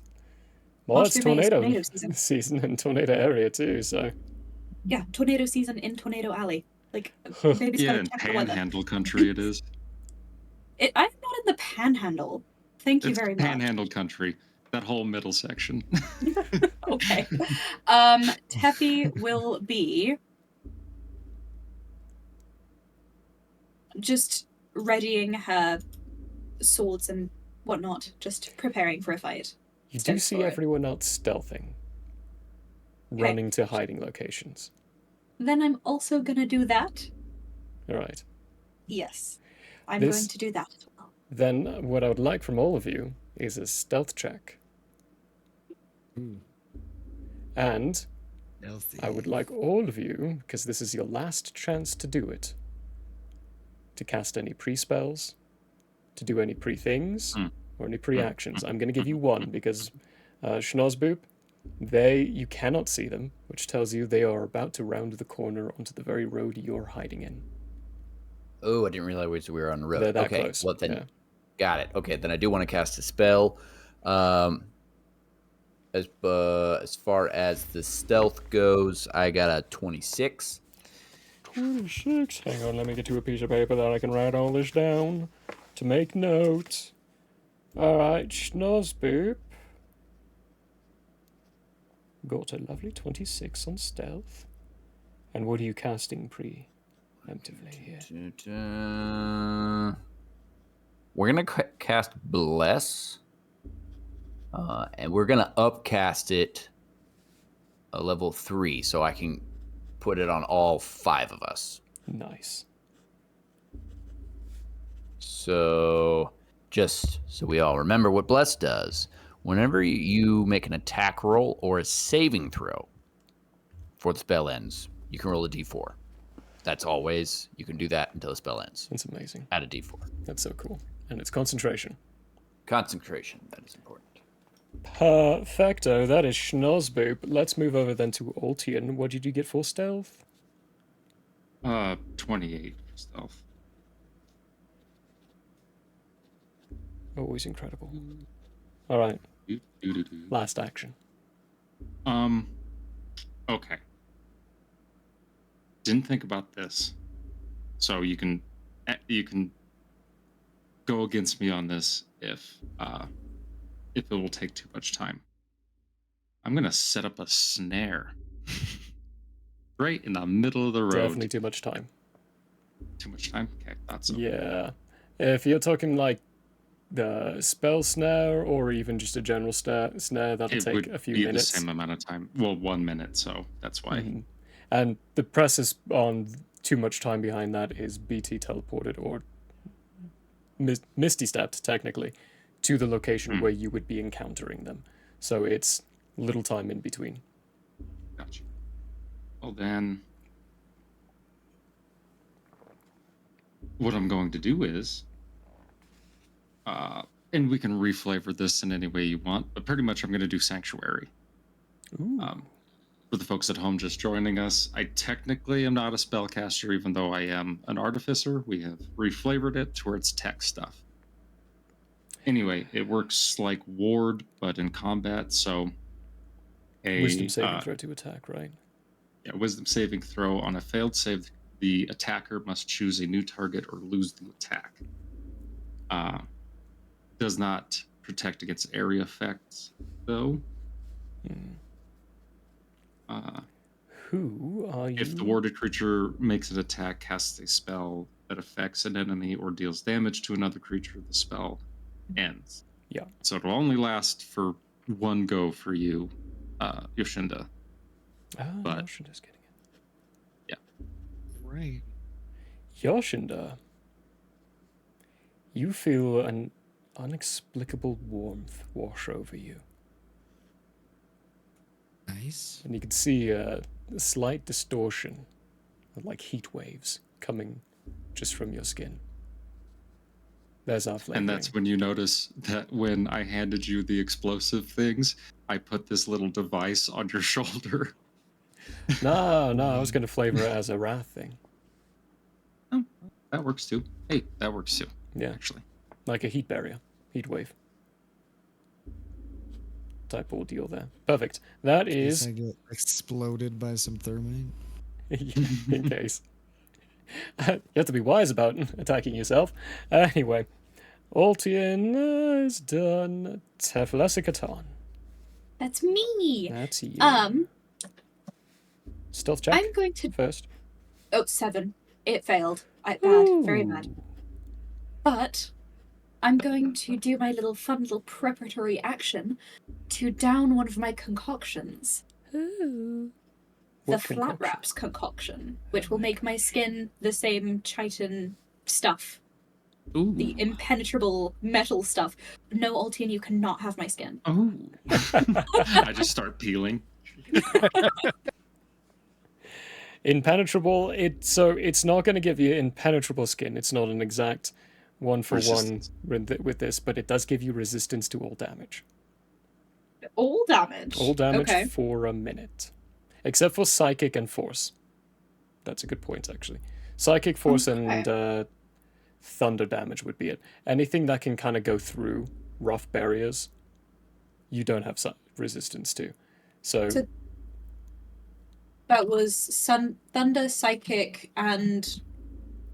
well, March it's through May is tornado tornado season. season and tornado area too. So Yeah, tornado season in Tornado Alley. Like, Huh. baby's Yeah, gotta in check the weather. Panhandle country it is. I'm not in the Panhandle. Thank you It's very much. Panhandle country. That whole middle section. Okay. Teffy will be just readying her swords and whatnot, just preparing for a fight. you do Steps see forward. everyone else stealthing, Okay. running to hiding locations. Then I'm also gonna do that. All right. Yes. I'm This- going to do that as well. Then what I would like from all of you is a stealth check, Ooh, and healthy. I would like all of you, because this is your last chance to do it, to cast any pre-spells, to do any pre-things, or any pre-actions. I'm going to give you one, because Schnozboop, you cannot see them, which tells you they are about to round the corner onto the very road you're hiding in. Oh, I didn't realize we were on the road. They're that okay, close. well then, Yeah. got it. Okay, then I do want to cast a spell. As far as the stealth goes, I got a 26. 26. Hang on, let me get you a piece of paper that I can write all this down to make notes. Alright, Schnozboop. Got a lovely 26 on stealth. And what are you casting preemptively here? We're going to cast Bless. And we're going to upcast it a level 3 so I can put it on all 5 of us. Nice. So, just so we all remember what Bless does, whenever you make an attack roll or a saving throw before the spell ends, you can roll a d4. That's always, you can do that until the spell ends. That's amazing. Add a d4. That's so cool. And it's concentration. Concentration, that is important. Perfecto, that is Schnozboop. Let's move over then to Altian. What did you get for stealth? 28 for stealth. Always incredible. Alright, Do-do-do-do. last action. Okay. Didn't think about this. So you can go against me on this if it will take too much time. I'm gonna set up a snare. Right in the middle of the road. Definitely too much time. Too much time? Okay, thought so. Yeah. If you're talking like the spell snare or even just a general snare, that'll It take would a few be minutes. the same amount of time. Well, 1 minute, so that's why. Mhm. And the presses on too much time behind that is BT teleported or Misty stepped, technically, to the location where you would be encountering them. So it's little time in between. Gotcha. Well, then, what I'm going to do is, and we can reflavor this in any way you want, but pretty much I'm going to do Sanctuary. Ooh. For the folks at home just joining us, I technically am not a spellcaster, even though I am an artificer. We have reflavored it to where it's tech stuff. Anyway, it works like ward, but in combat, so Wisdom saving throw to attack, right? Yeah, wisdom saving throw. On a failed save, the attacker must choose a new target or lose the attack. Does not protect against area effects, though. Who are you? If the warded creature makes an attack, casts a spell that affects an enemy, or deals damage to another creature, the spell ends. Yeah. So it'll only last for one go for you, Yoshinda. But Yoshinda's getting it. Yeah. Right. Yoshinda, you feel an unexplicable warmth wash over you. Nice. And you can see a slight distortion, like heat waves, coming just from your skin. There's our flavoring. And that's when you notice that when I handed you the explosive things, I put this little device on your shoulder. No, I was going to flavor it as a wrath thing. Oh, that works too. Hey, that works too. Yeah. Actually. Like a heat barrier, heat wave. Type ordeal there. Perfect. That is... I get exploded by some thermite. in case. You have to be wise about attacking yourself. Anyway, Altian is done. Teflesicatan. That's me. That's you. Stealth check. I'm going to first. Oh, 7. It failed. Bad. Very bad. But I'm going to do my fun little preparatory action to down one of my concoctions. Ooh. The What Flat concoction? Wraps concoction, which will make my skin the same chitin stuff. Ooh. The impenetrable metal stuff. No, Altian, you cannot have my skin. Oh. I just start peeling. Impenetrable. It's not going to give you impenetrable skin. It's not an exact one for one with this, but it does give you resistance to all damage. All damage? All damage Okay. for a minute. Except for psychic and force. That's a good point, actually. Psychic, force, and thunder damage would be it. Anything that can kind of go through rough barriers, you don't have resistance to. So that was thunder, psychic, and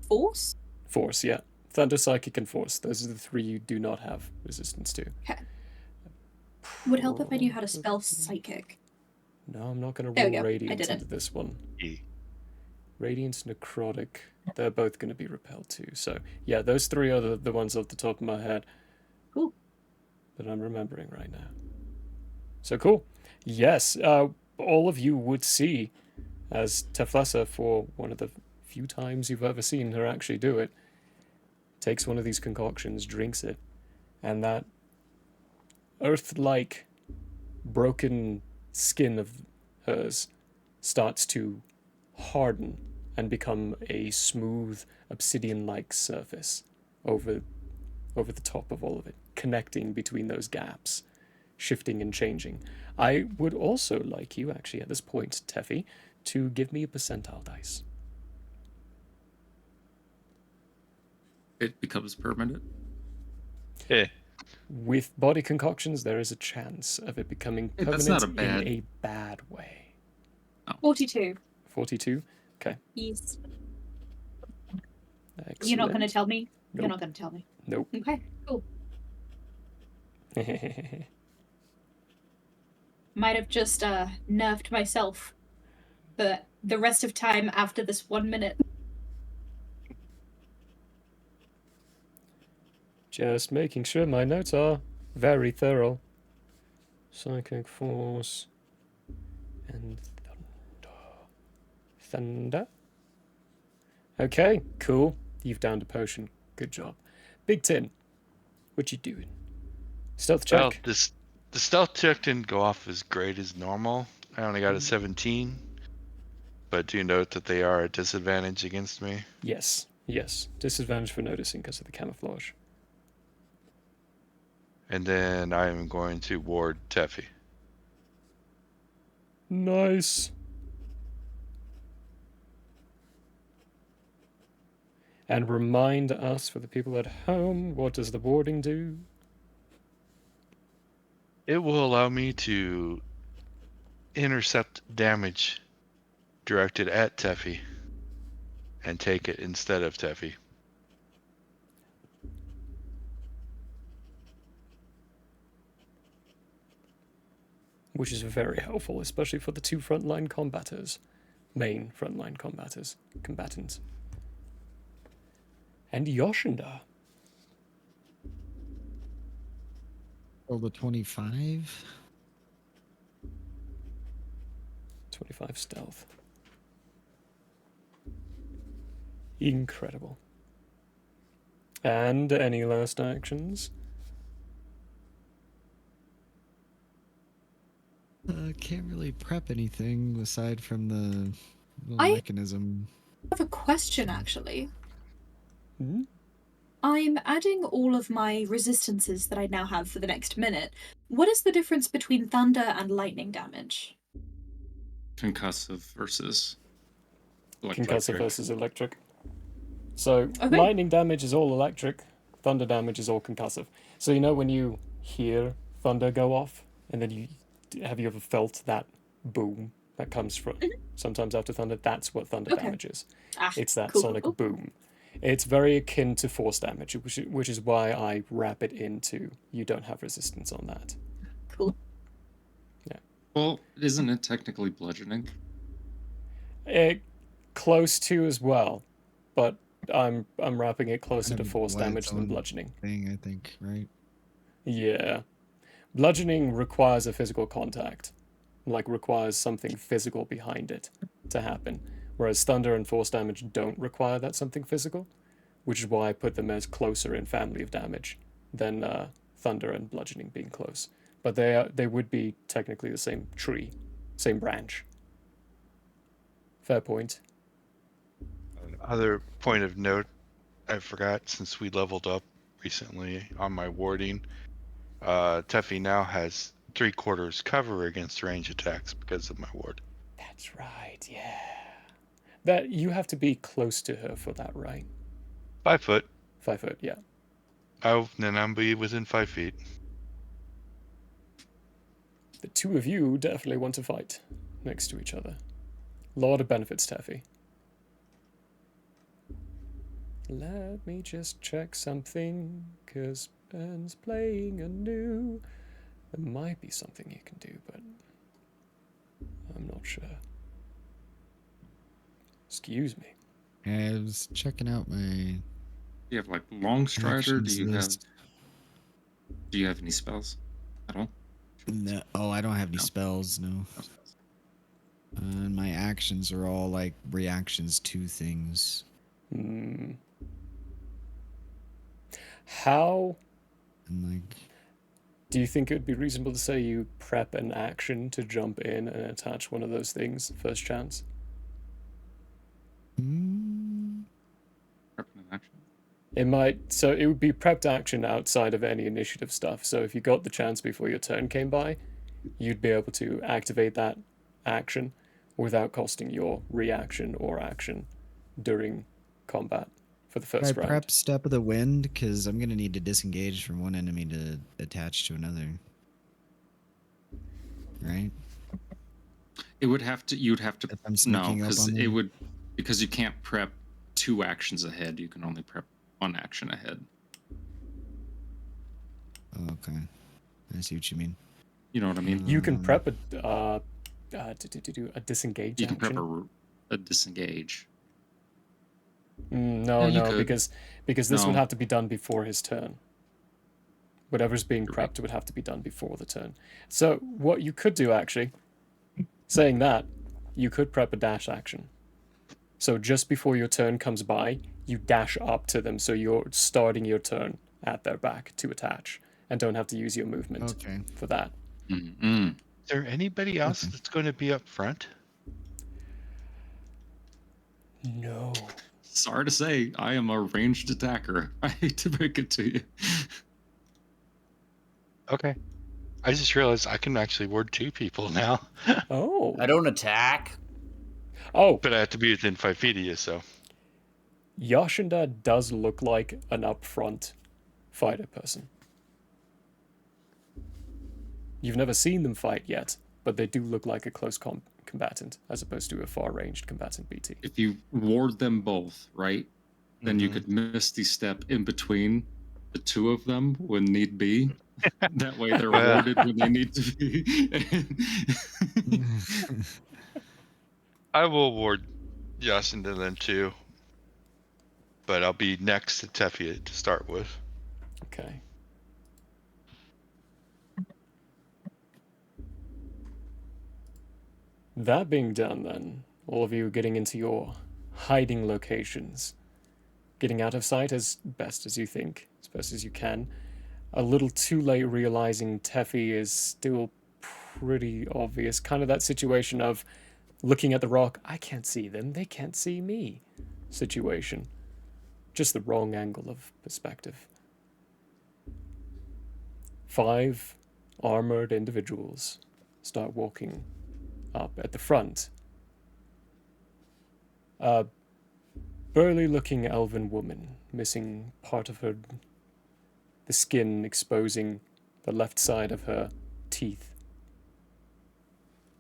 force? Force, yeah. Thunder, psychic, and force. Those are the three you do not have resistance to. Okay. Would help if I knew how to spell psychic. No, I'm not going to There we roll go. I Radiance did it. into this one. E. Radiance, Necrotic, they're both going to be repelled too. So, yeah, those three are the ones off the top of my head. Cool. That I'm remembering right now. So cool. Yes, all of you would see, as Teflessa, for one of the few times you've ever seen her actually do it, takes one of these concoctions, drinks it, and that earth-like broken skin of hers starts to harden and become a smooth obsidian-like surface over the top of all of it, connecting between those gaps, shifting and changing. I would also like you, actually, at this point, Teffy, to give me a percentile dice. It becomes permanent. Yeah. With body concoctions, there is a chance of it becoming Hey, permanent that's not a in a bad way. 42. 42? Okay. Yes. Excellent. You're not going to tell me? Nope. You're not going to tell me. Nope. Okay, cool. Might have just nerfed myself. the rest of time after this 1 minute. Just making sure my notes are very thorough. Psychic force and thunder. Okay, cool. You've downed a potion. Good job. Big Tin, what you doing? Stealth check. Well, the stealth check didn't go off as great as normal. I only got a 17. But do note that they are at disadvantage against me. Yes. Disadvantage for noticing because of the camouflage. And then I am going to ward Teffy. Nice. And remind us, for the people at home, what does the warding do? It will allow me to intercept damage directed at Teffy and take it instead of Teffy. Which is very helpful, especially for the two frontline combatants. Main frontline combatants. And Yoshinda. Roll the 25. 25 stealth. Incredible. And any last actions? Can't really prep anything aside from the little I- mechanism. I have a question, actually. Hmm? I'm adding all of my resistances that I now have for the next minute. What is the difference between thunder and lightning damage? Concussive versus electric. Concussive versus electric. So, Okay. lightning damage is all electric, thunder damage is all concussive. So, you know when you hear thunder go off, and then have you ever felt that boom that comes from sometimes after thunder? That's what thunder Okay. damage is. Ah, It's that cool. sonic boom. It's very akin to force damage, which is why I wrap it into you don't have resistance on that. Cool. Well, isn't it technically bludgeoning? Close to as well, but I'm wrapping it closer Kind to of force what damage its than own bludgeoning. Thing, I think, right? Yeah. Bludgeoning requires a physical contact. Like, requires something physical behind it to happen. Whereas thunder and force damage don't require that something physical, which is why I put them as closer in family of damage than thunder and bludgeoning being close. But they would be technically the same tree, same branch. Fair point. Other point of note, I forgot since we leveled up recently on my warding, Teffy now has 3/4 cover against range attacks because of my ward. That's right, yeah. That you have to be close to her for that, right? 5 foot. 5 foot, yeah. Then I'll be within 5 feet. The two of you definitely want to fight next to each other. Lot of benefits, Taffy. Let me just check something, because Ben's playing anew. There might be something you can do, but I'm not sure. Excuse me. I was checking out my Do you have like long strider? actions list. Do you have any spells at all? No, I don't have any No. spells, no. And my actions are all like reactions to things. How And like, do you think it would be reasonable to say you prep an action to jump in and attach one of those things first chance? Prep an action. It might, so it would be prepped action outside of any initiative stuff. So if you got the chance before your turn came by, you'd be able to activate that action without costing your reaction or action during combat for the I first round. prep Step of the Wind because I'm gonna need to disengage from one enemy to attach to another. Right? It would have to. You'd have to. If I'm No, sneaking up because on it them. would. Because you can't prep 2 actions ahead. You can only prep 1 action ahead. Oh, okay. I see what you mean. You know what I mean? You can prep a disengage You can action. prep a disengage. No, Yeah, you no, could. because this would No. have to be done before his turn. Whatever's being You're prepped right. would have to be done before the turn. So what you could do, actually, saying that, you could prep a dash action. So just before your turn comes by, you dash up to them, so you're starting your turn at their back to attach, and don't have to use your movement Okay. for that. Mm-mm. Is there anybody else Okay. that's going to be up front? No. Sorry to say, I am a ranged attacker. I hate to break it to you. Okay. I just realized I can actually ward 2 people now, Oh. I don't attack. Oh, but I have to be within 5 feet of you, so. Yashinda does look like an upfront fighter person. You've never seen them fight yet, but they do look like a close combatant as opposed to a far-ranged combatant BT. If you ward them both, right, then you Mhm. could misty step in between the 2 of them when need be. That way they're Well- warded when they need to be. I will ward Yacinda then too. But I'll be next to Tefia to start with. Okay. That being done, then, all of you getting into your hiding locations, getting out of sight as best as you think, as best as you can. A little too late realizing Teffy is still pretty obvious. Kind of that situation of looking at the rock, I can't see them, they can't see me situation. Just the wrong angle of perspective. 5 armored individuals start walking up at the front. A burly looking elven woman, missing part of her, the skin exposing the left side of her teeth.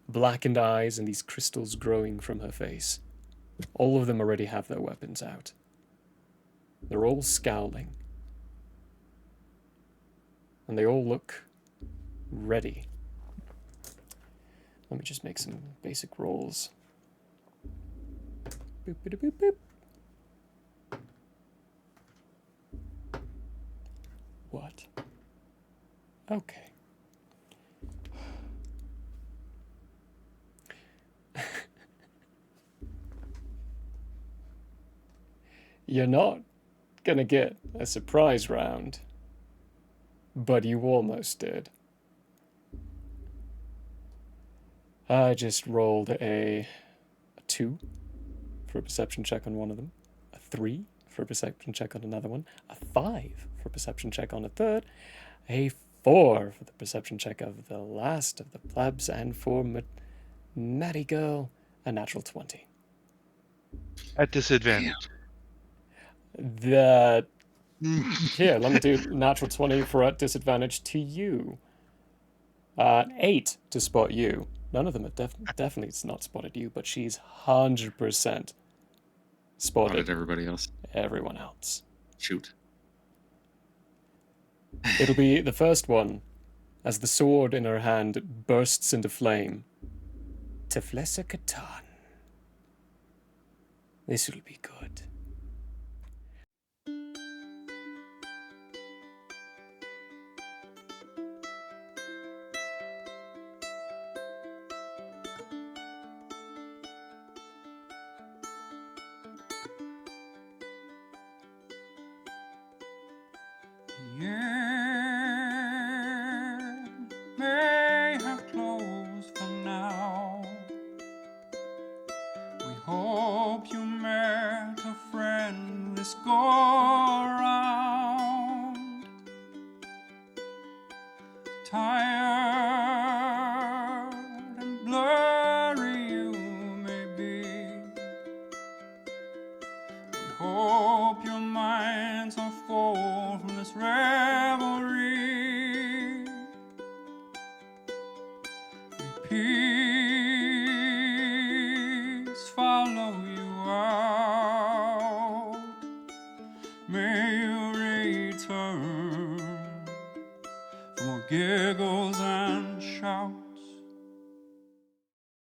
Blackened eyes and these crystals growing from her face. All of them already have their weapons out. They're all scowling. And they all look ready. Let me just make some basic rolls. Boop, boop, boop, boop. What? Okay. You're not gonna get a surprise round, but you almost did. I just rolled a 2 for a perception check on one of them, a 3 for a perception check on another one, a 5 for a perception check on a third, a 4 for the perception check of the last of the plebs, and for Matty Girl, a natural 20. At disadvantage. That here, let me do natural 20 for at disadvantage to you. 8 to spot you. None of them have definitely not spotted you, but she's 100% spotted everybody else. everyone else. Shoot. It'll be the first one, as the sword in her hand bursts into flame. Teflesa Katan. This will be good. Year may have closed for now. We hope you met a friend this go around. Tired and blurry you may be. We hope your minds are full from this revelry. May peace follow you out. May you return for more giggles